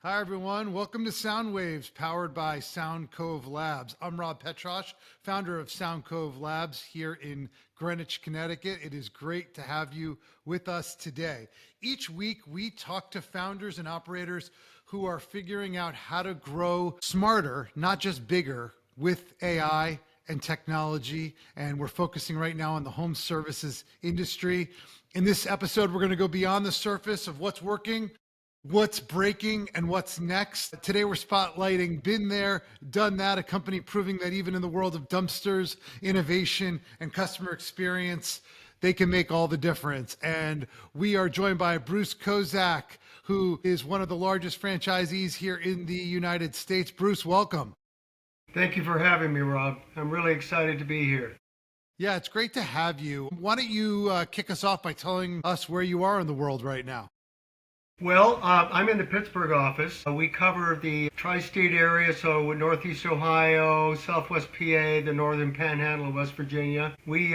Hi, everyone. Welcome to Sound Waves, powered by Sound Cove Labs. I'm Rob Petrosh, founder of Sound Cove Labs here in Greenwich, Connecticut. It is great to have you with us today. Each week, we talk to founders and operators who are figuring out how to grow smarter, not just bigger, with AI and technology. And we're focusing right now on the home services industry. In this episode, we're going to go beyond the surface of what's working, what's breaking, and what's next. Today we're spotlighting Been There, Done That, a company proving that even in the world of dumpsters, innovation, and customer experience, they can make all the difference. And we are joined by Bruce Kozak, who is one of the largest franchisees here in the United States. Bruce, welcome. Thank you for having me, Rob. I'm really excited to be here. Yeah, it's great to have you. Why don't you kick us off by telling us where you are in the world right now? Well, I'm in the Pittsburgh office. We cover the tri-state area, so Northeast Ohio, Southwest PA, the Northern Panhandle of West Virginia. We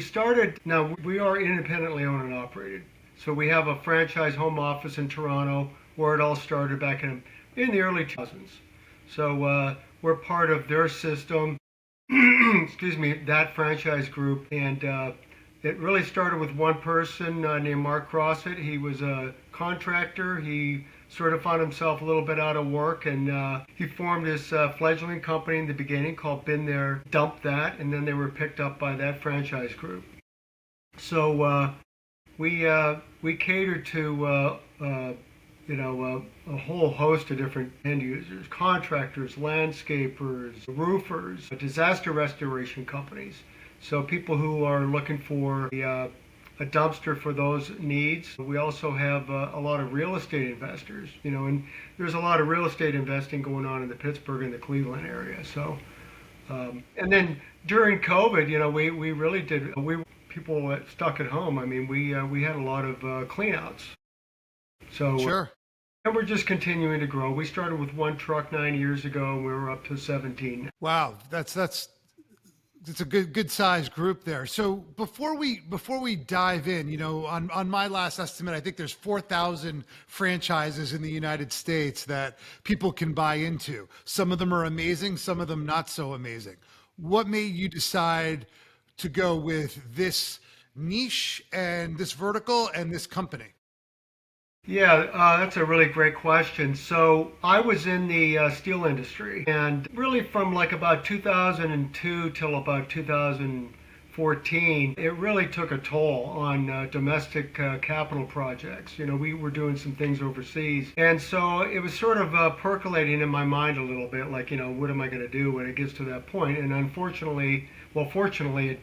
started, now we are independently owned and operated. So we have a franchise home office in Toronto where it all started back in the early 2000s. So we're part of their system, excuse me, that franchise group. And it really started with one person named Mark Crossett. He was a contractor. He sort of found himself a little bit out of work, and he formed this fledgling company in the beginning called Been There, Dump That, and then they were picked up by that franchise group. So we cater to a whole host of different end users: contractors, landscapers, roofers, disaster restoration companies. So people who are looking for a dumpster for those needs. We also have a lot of real estate investors, and there's a lot of real estate investing going on in the Pittsburgh and the Cleveland area. So, and then during COVID, we really did, people stuck at home. I mean, we had a lot of cleanouts. So, sure. And we're just continuing to grow. We started with one truck 9 years ago, and we were up to 17. Wow, it's a good size group there. So before we dive in, on my last estimate, I think there's 4,000 franchises in the United States that people can buy into. Some of them are amazing, some of them not so amazing. What made you decide to go with this niche and this vertical and this company? Yeah, that's a really great question. So I was in the steel industry, and really from like about 2002 till about 2014, it really took a toll on domestic capital projects. We were doing some things overseas, and so it was sort of percolating in my mind a little bit, like, what am I going to do when it gets to that point? And unfortunately, fortunately,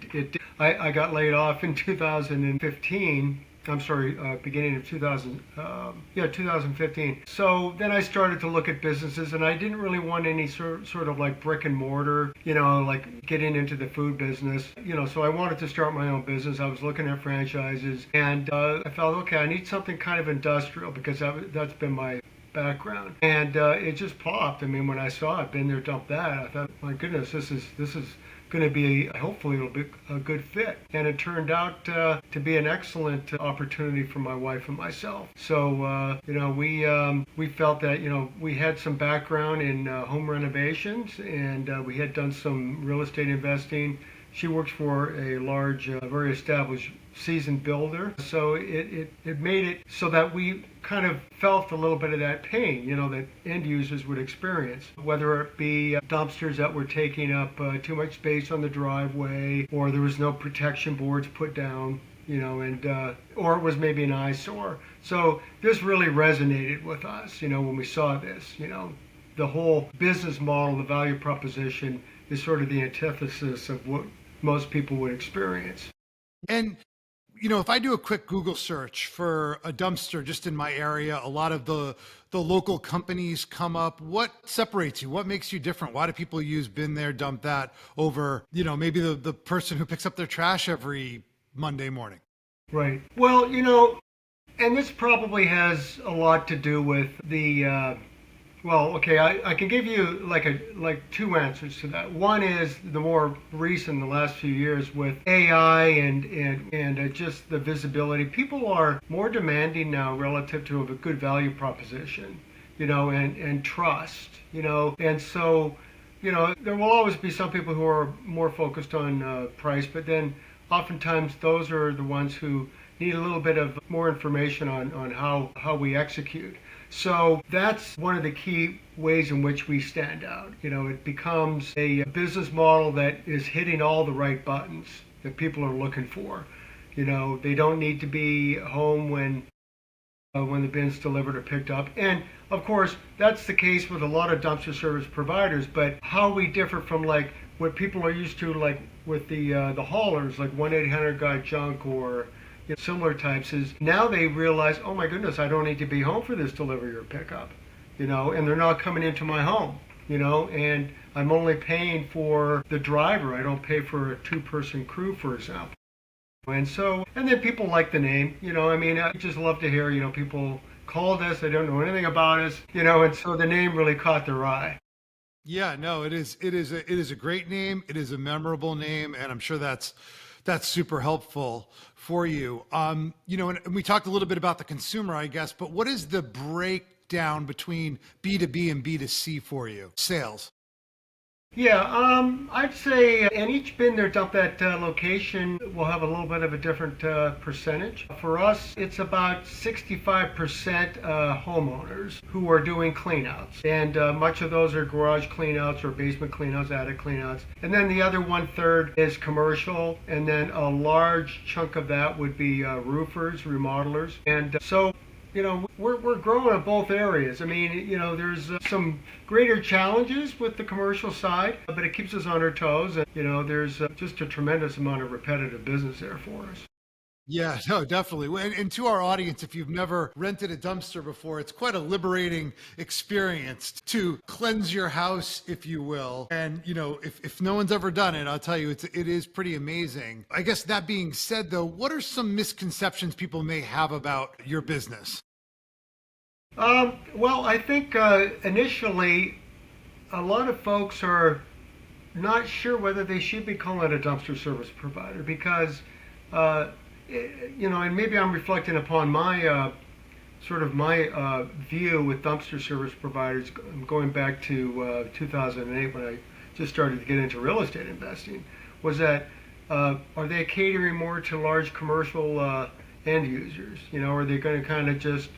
I got laid off in 2015. I'm sorry, beginning of 2015. So then I started to look at businesses, and I didn't really want any sort of like brick and mortar, like getting into the food business, so I wanted to start my own business. I was looking at franchises, and I felt, okay, I need something kind of industrial because that's been my background. And it just popped. I mean, when I saw it, Been There, Dump That, I thought, my goodness, this is going to be, hopefully it'll be a good fit. And it turned out to be an excellent opportunity for my wife and myself. So we felt that we had some background in home renovations, and we had done some real estate investing. She works for a large, very established seasoned builder. So it made it so that we kind of felt a little bit of that pain, that end users would experience, whether it be dumpsters that were taking up too much space on the driveway, or there was no protection boards put down, and or it was maybe an eyesore. So this really resonated with us, when we saw this, the whole business model, the value proposition is sort of the antithesis of what most people would experience. And if I do a quick Google search for a dumpster just in my area, a lot of the local companies come up. What separates you? What makes you different? Why do people use Been There, Dump That over, maybe the person who picks up their trash every Monday morning? Right. Well, and this probably has a lot to do with the Well, okay, I can give you like two answers to that. One is the more recent, the last few years with AI and just the visibility. People are more demanding now relative to a good value proposition, and trust, and so, there will always be some people who are more focused on price, but then oftentimes those are the ones who need a little bit of more information on how we execute. So that's one of the key ways in which we stand out. It becomes a business model that is hitting all the right buttons that people are looking for. They don't need to be home when the bin's delivered or picked up. And of course, that's the case with a lot of dumpster service providers. But how we differ from like what people are used to, like with the haulers, like 1-800-GOT-JUNK or similar types, is now they realize, oh my goodness, I don't need to be home for this delivery or pickup, and they're not coming into my home, and I'm only paying for the driver. I don't pay for a two-person crew, for example. And then people like the name, I just love to hear, people called us, they don't know anything about us, and so the name really caught their eye. Yeah, no, it is a great name. It is a memorable name, and I'm sure that's super helpful for you. And we talked a little bit about the consumer, I guess, but what is the breakdown between B2B and B2C for you? Sales. Yeah, I'd say in each bin they're dumped at location will have a little bit of a different percentage. For us, it's about 65% homeowners who are doing cleanouts, and much of those are garage cleanouts or basement cleanouts, attic cleanouts. And then the other 1/3 is commercial, and then a large chunk of that would be roofers, remodelers, and so. We're growing in both areas. There's some greater challenges with the commercial side, but it keeps us on our toes. And, there's just a tremendous amount of repetitive business there for us. Yeah, no, definitely. And to our audience, if you've never rented a dumpster before, it's quite a liberating experience to cleanse your house, if you will. And, if no one's ever done it, I'll tell you, it is pretty amazing. I guess that being said, though, what are some misconceptions people may have about your business? Well, I think initially a lot of folks are not sure whether they should be calling it a dumpster service provider because, and maybe I'm reflecting upon my sort of my view with dumpster service providers going back to 2008 when I just started to get into real estate investing, was that are they catering more to large commercial end users? Are they going to kind of just,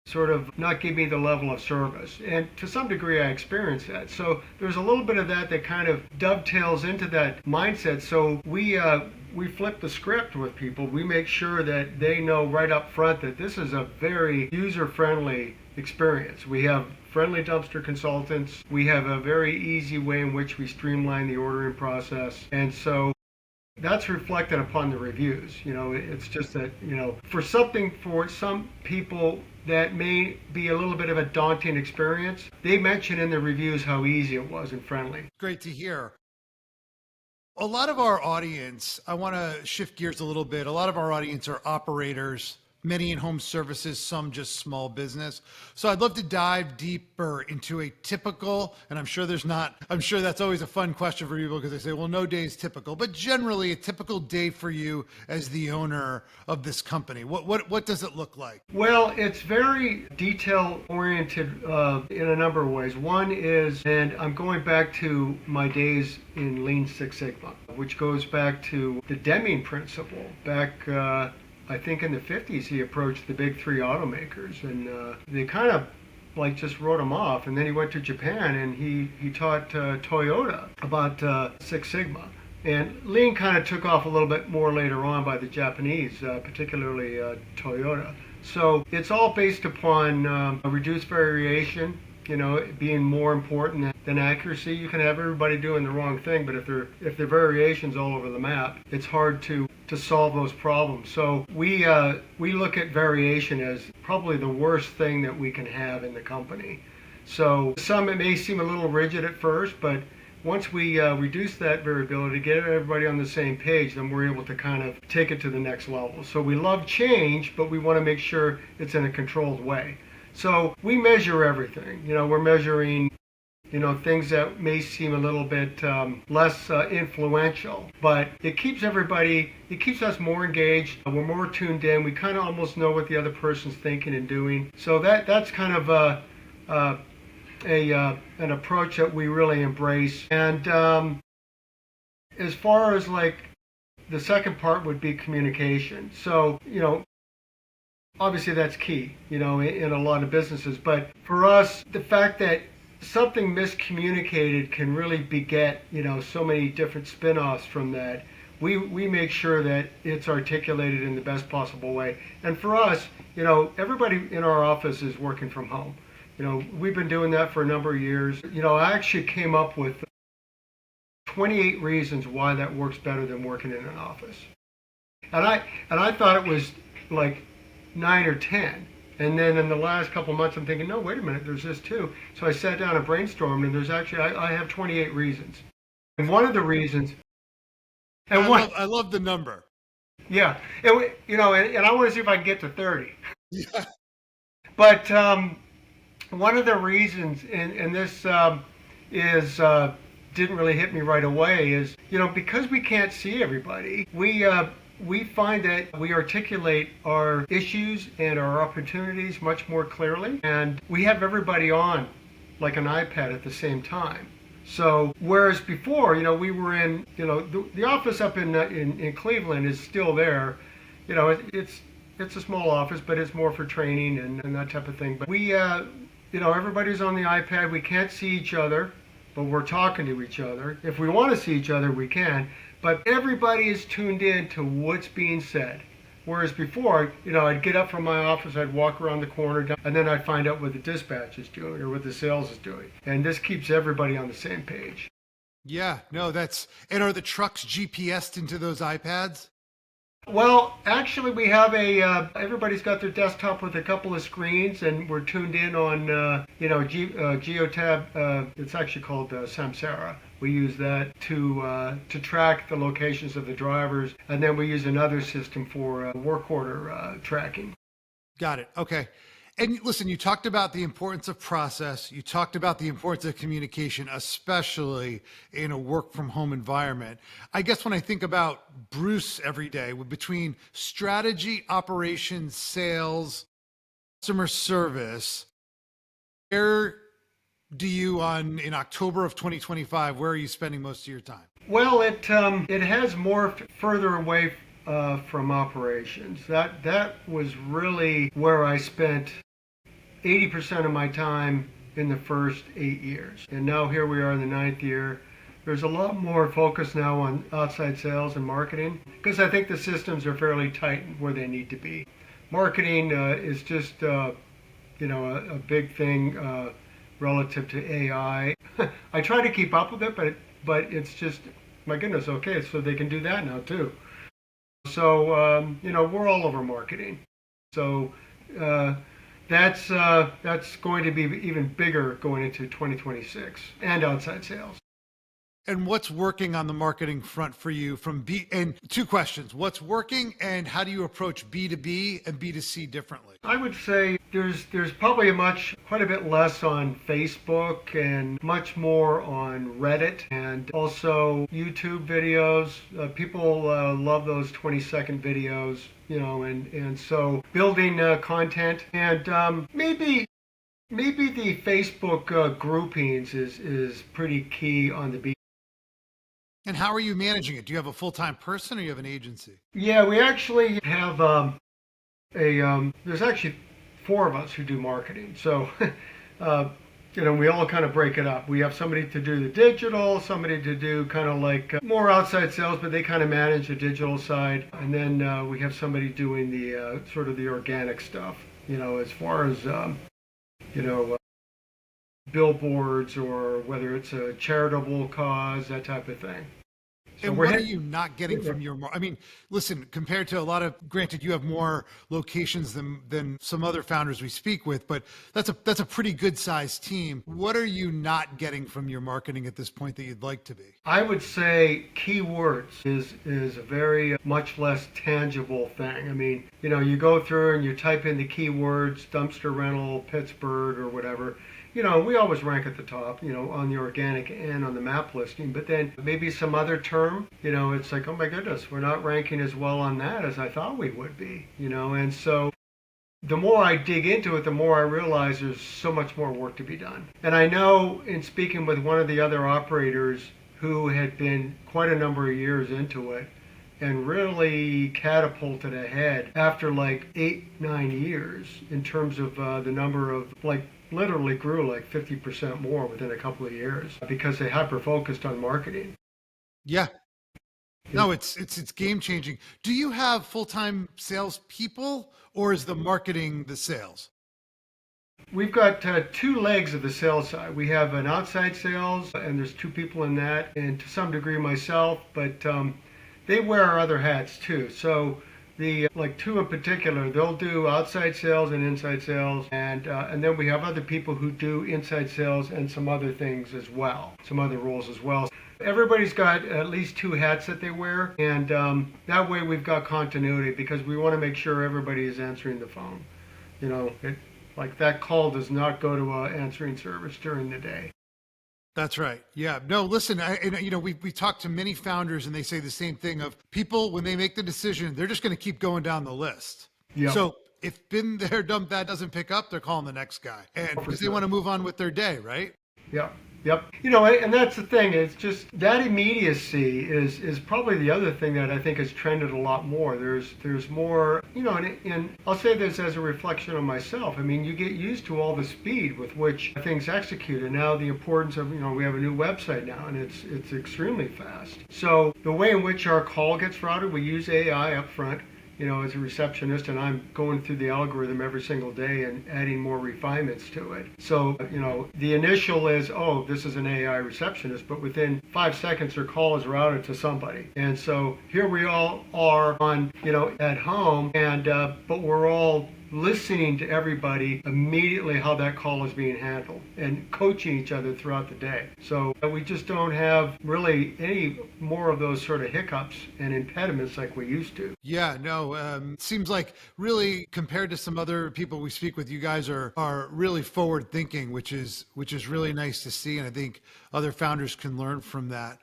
sort of not give me the level of service? And to some degree, I experienced that. So there's a little bit of that kind of dovetails into that mindset. So we flip the script with people. We make sure that they know right up front that this is a very user-friendly experience. We have friendly dumpster consultants. We have a very easy way in which we streamline the ordering process. And so that's reflected upon the reviews. It's just that, for some people that may be a little bit of a daunting experience, they mention in the reviews how easy it was and friendly. Great to hear. A lot of our audience, I want to shift gears a little bit. A lot of our audience are operators, many in home services, some just small business. So I'd love to dive deeper into a typical, and I'm sure that's always a fun question for people because they say, well, no day is typical, but generally a typical day for you as the owner of this company. What does it look like? Well, it's very detail oriented in a number of ways. One is, and I'm going back to my days in Lean Six Sigma, which goes back to the Deming principle. Back I think in the 50s, he approached the big three automakers, and they kind of like just wrote him off. And then he went to Japan and he taught Toyota about Six Sigma. And Lean kind of took off a little bit more later on by the Japanese, particularly Toyota. So it's all based upon a reduced variation, being more important than accuracy. You can have everybody doing the wrong thing, but if there are variations all over the map, it's hard to solve those problems. So we look at variation as probably the worst thing that we can have in the company. So some, it may seem a little rigid at first, but once we reduce that variability, get everybody on the same page, then we're able to kind of take it to the next level. So we love change, but we want to make sure it's in a controlled way. So we measure everything. We're measuring things that may seem a little bit less influential, but it keeps us more engaged. We're more tuned in. We kind of almost know what the other person's thinking and doing. So that's kind of an approach that we really embrace. And as far as like the second part would be communication. So, obviously that's key, in a lot of businesses. But for us, the fact that something miscommunicated can really beget, so many different spin-offs from that. We make sure that it's articulated in the best possible way. And for us, everybody in our office is working from home. We've been doing that for a number of years. I actually came up with 28 reasons why that works better than working in an office. And I thought it was like 9 or 10. And then in the last couple of months, I'm thinking, no, wait a minute, there's this too. So I sat down and brainstormed, and there's actually, I have 28 reasons. And one of the reasons, and I love the number. Yeah, and I want to see if I can get to 30. Yeah. But one of the reasons, and this is didn't really hit me right away, is because we can't see everybody, we find that we articulate our issues and our opportunities much more clearly, and we have everybody on like an iPad at the same time. So whereas before, we were in, the office up in Cleveland is still there. It's a small office, but it's more for training and that type of thing. But we, everybody's on the iPad. We can't see each other, but we're talking to each other. If we want to see each other, we can. But everybody is tuned in to what's being said. Whereas before, I'd get up from my office, I'd walk around the corner, and then I'd find out what the dispatch is doing or what the sales is doing. And this keeps everybody on the same page. Yeah, no, and are the trucks GPSed into those iPads? Well, actually, we have everybody's got their desktop with a couple of screens, and we're tuned in on, Geotab. It's actually called Samsara. We use that to track the locations of the drivers, and then we use another system for work order tracking. Got it. Okay. And listen, you talked about the importance of process. You talked about the importance of communication, especially in a work from home environment. I guess when I think about Bruce every day, between strategy, operations, sales, customer service, where do you in October of 2025, where are you spending most of your time? Well, it has morphed further away from operations. That was really where I spent 80% of my time in the first 8 years. And now here we are in the 9th year. There's a lot more focus now on outside sales and marketing because I think the systems are fairly tight where they need to be. Marketing is just, a big thing relative to AI. I try to keep up with it, but it's just, my goodness, okay, so they can do that now too. So, we're all over marketing. So, that's going to be even bigger going into 2026 and outside sales. And what's working on the marketing front for you and two questions, what's working and how do you approach B2B and B2C differently? I would say there's probably quite a bit less on Facebook and much more on Reddit and also YouTube videos. People love those 20-second videos, and so building content and maybe the Facebook groupings is pretty key on the B. And how are you managing it? Do you have a full-time person or you have an agency? Yeah, we actually have there's actually 4 of us who do marketing. So, we all kind of break it up. We have somebody to do the digital, somebody to do kind of like more outside sales, but they kind of manage the digital side. And then we have somebody doing the sort of the organic stuff, as far as, billboards or whether it's a charitable cause, that type of thing. So And we're what are heading. you not getting from your I mean, listen, compared to a lot of, granted, you have more locations than some other founders we speak with, but that's a pretty good sized team. What are you not getting from your marketing at this point that you'd like to be? I would say keywords is a very much less tangible thing. I mean, you go through and you type in the keywords dumpster rental, Pittsburgh, or whatever. We always rank at the top, on the organic and on the map listing. But then maybe some other term, it's like, oh my goodness, we're not ranking as well on that as I thought we would be, And so the more I dig into it, the more I realize there's so much more work to be done. And I know in speaking with one of the other operators who had been quite a number of years into it and really catapulted ahead after like 8, 9 years in terms of the number of like literally grew like 50% more within a couple of years because they hyper focused on marketing. Yeah. No, it's game changing. Do you have full-time sales people or is the marketing the sales? We've got two legs of the sales side. We have an outside sales, and there's two people in that, and to some degree myself, but they wear our other hats too. So the like two in particular, they'll do outside sales and inside sales, and then we have other people who do inside sales and some other things as well, some other roles as well. Everybody's got at least two hats that they wear, and that way we've got continuity because we want to make sure everybody is answering the phone. Like that call does not go to an answering service during the day. That's right. Yeah. No, listen, we talked to many founders and they say the same thing of people, when they make the decision, they're just going to keep going down the list. Yeah. So if been there, done that doesn't pick up, they're calling the next guy and because they want to move on with their day. Right. Yeah. Yep. And that's the thing. It's just that immediacy is probably the other thing that I think has trended a lot more. There's more, and I'll say this as a reflection on myself. I mean, you get used to all the speed with which things execute, and now the importance of, we have a new website now, and it's extremely fast. So the way in which our call gets routed, we use AI up front. As a receptionist, and I'm going through the algorithm every single day and adding more refinements to it. So, the initial is, oh, this is an AI receptionist, but within 5 seconds, their call is routed to somebody. And so here we all are on, at home, and but we're all listening to everybody immediately how that call is being handled and coaching each other throughout the day. So we just don't have really any more of those sort of hiccups and impediments like we used to. Yeah, no, seems like really compared to some other people we speak with, you guys are really forward thinking, which is really nice to see. And I think other founders can learn from that.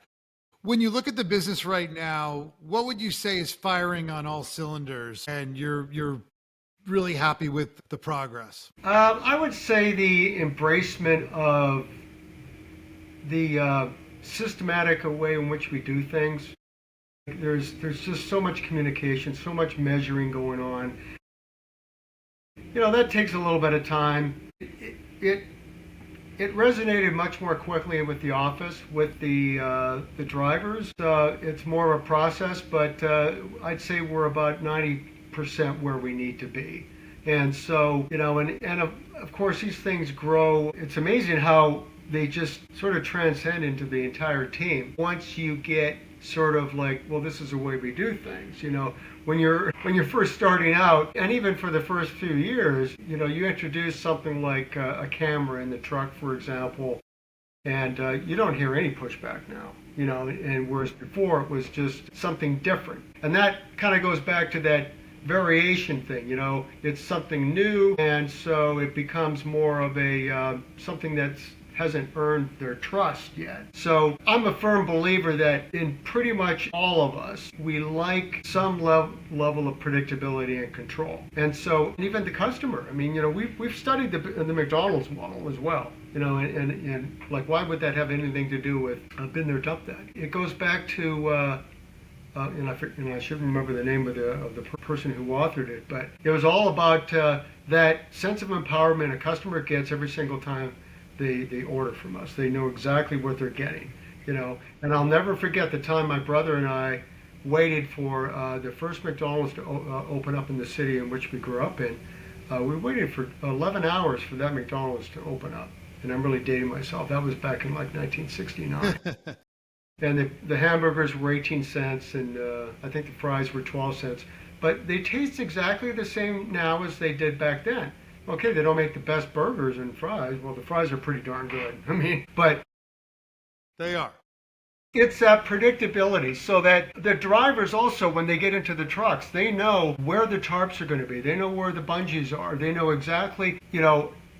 When you look at the business right now, what would you say is firing on all cylinders and you're really happy with the progress? I would say the embracement of the systematic way in which we do things. There's just so much communication, so much measuring going on. That takes a little bit of time. It resonated much more quickly with the office, with the drivers. It's more of a process, but I'd say we're about 90% where we need to be. And so, and of course these things grow. It's amazing how they just sort of transcend into the entire team. Once you get sort of like, well, this is the way we do things. When you're first starting out, and even for the first few years, you introduce something like a camera in the truck, for example, and you don't hear any pushback now. And whereas before it was just something different. And that kind of goes back to that variation thing. It's something new, and so it becomes more of a something that's hasn't earned their trust yet. So I'm a firm believer that in pretty much all of us, we like some level of predictability and control. And so even the customer, I mean, we've studied the McDonald's model as well. And like, why would that have anything to do with been there, done that? It goes back to and I should remember the name of the person who authored it, but it was all about that sense of empowerment a customer gets every single time they order from us. They know exactly what they're getting, And I'll never forget the time my brother and I waited for the first McDonald's to open up in the city in which we grew up in. We waited for 11 hours for that McDonald's to open up, and I'm really dating myself. That was back in like 1969. And the hamburgers were 18 cents, and I think the fries were 12 cents. But they taste exactly the same now as they did back then. Okay, they don't make the best burgers and fries. Well, the fries are pretty darn good. I mean, but They are. it's that predictability so that the drivers also, when they get into the trucks, they know where the tarps are going to be. They know where the bungees are. They know exactly,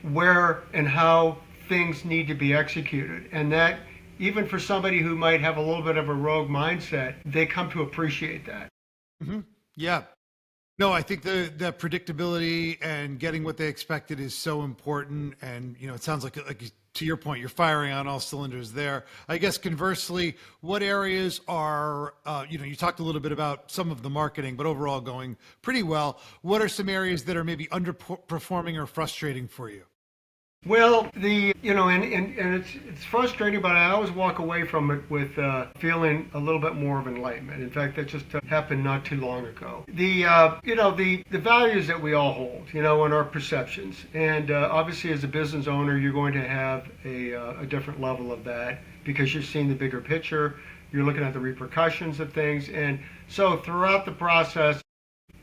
where and how things need to be executed. And that, even for somebody who might have a little bit of a rogue mindset, they come to appreciate that. Hmm. Yeah. No, I think the predictability and getting what they expected is so important. And, it sounds like to your point, you're firing on all cylinders there. I guess conversely, what areas are, you talked a little bit about some of the marketing, but overall going pretty well. What are some areas that are maybe underperforming or frustrating for you? Well, and it's frustrating, but I always walk away from it with feeling a little bit more of enlightenment. In fact, that just happened not too long ago. The values that we all hold, and our perceptions, and obviously as a business owner, you're going to have a different level of that because you're seeing the bigger picture. You're looking at the repercussions of things, and so throughout the process,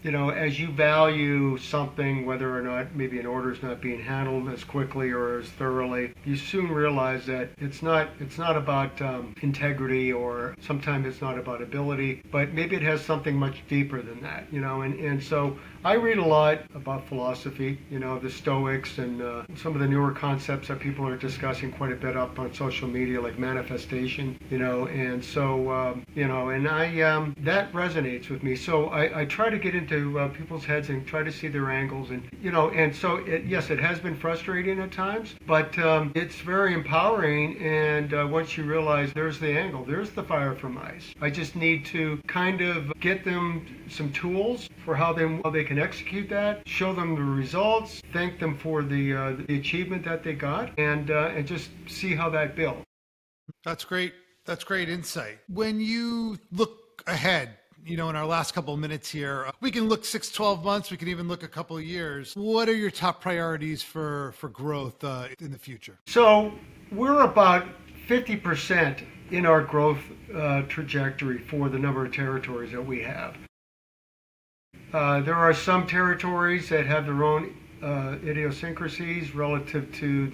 as you value something, whether or not maybe an order is not being handled as quickly or as thoroughly, you soon realize that it's not about integrity, or sometimes it's not about ability, but maybe it has something much deeper than that, and so I read a lot about philosophy, the Stoics, and some of the newer concepts that people are discussing quite a bit up on social media, like manifestation, and so, and that resonates with me. So I try to get into people's heads and try to see their angles, and and so yes, it has been frustrating at times, but it's very empowering. And once you realize there's the angle, there's the fire from ice, I just need to kind of get them some tools for how they can execute that, show them the results, thank them for the achievement that they got, and just see how that builds. That's great. That's great insight. When you look ahead, in our last couple of minutes here, we can look 6, 12 months, we can even look a couple of years. What are your top priorities for growth in the future? So we're about 50% in our growth trajectory for the number of territories that we have. There are some territories that have their own idiosyncrasies relative to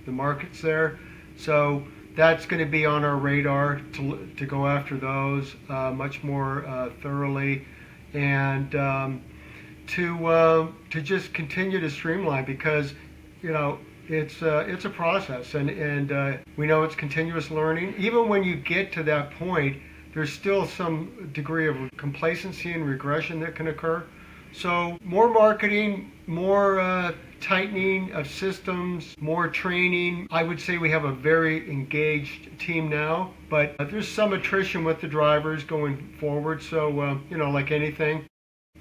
the markets there. So that's going to be on our radar to go after those much more thoroughly, and to just continue to streamline, because it's a process, and we know it's continuous learning. Even when you get to that point, there's still some degree of complacency and regression that can occur. So more marketing, more tightening of systems, more training. I would say we have a very engaged team now, but there's some attrition with the drivers going forward. So, like anything,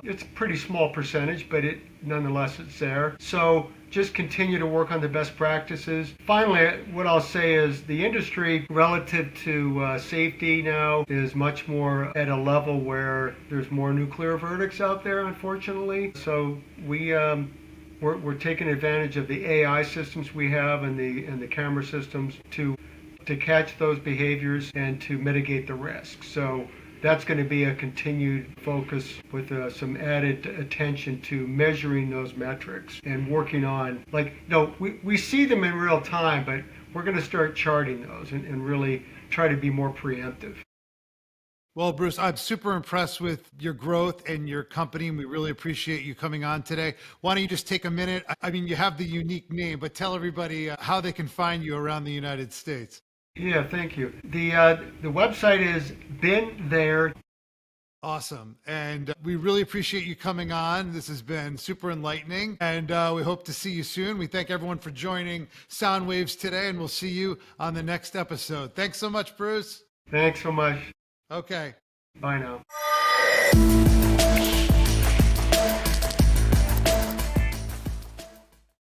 it's a pretty small percentage, but nonetheless, it's there. So just continue to work on the best practices. Finally, what I'll say is the industry relative to safety now is much more at a level where there's more nuclear verdicts out there, unfortunately. So we're taking advantage of the AI systems we have, and the camera systems to catch those behaviors and to mitigate the risk. So that's going to be a continued focus with some added attention to measuring those metrics and working on, we see them in real time, but we're going to start charting those and really try to be more preemptive. Well, Bruce, I'm super impressed with your growth and your company, and we really appreciate you coming on today. Why don't you just take a minute? I mean, you have the unique name, but tell everybody how they can find you around the United States. Yeah, thank you. The website is Been There. Awesome. And we really appreciate you coming on. This has been super enlightening, and we hope to see you soon. We thank everyone for joining Sound Waves today, and we'll see you on the next episode. Thanks so much, Bruce. Thanks so much. Okay. Bye now.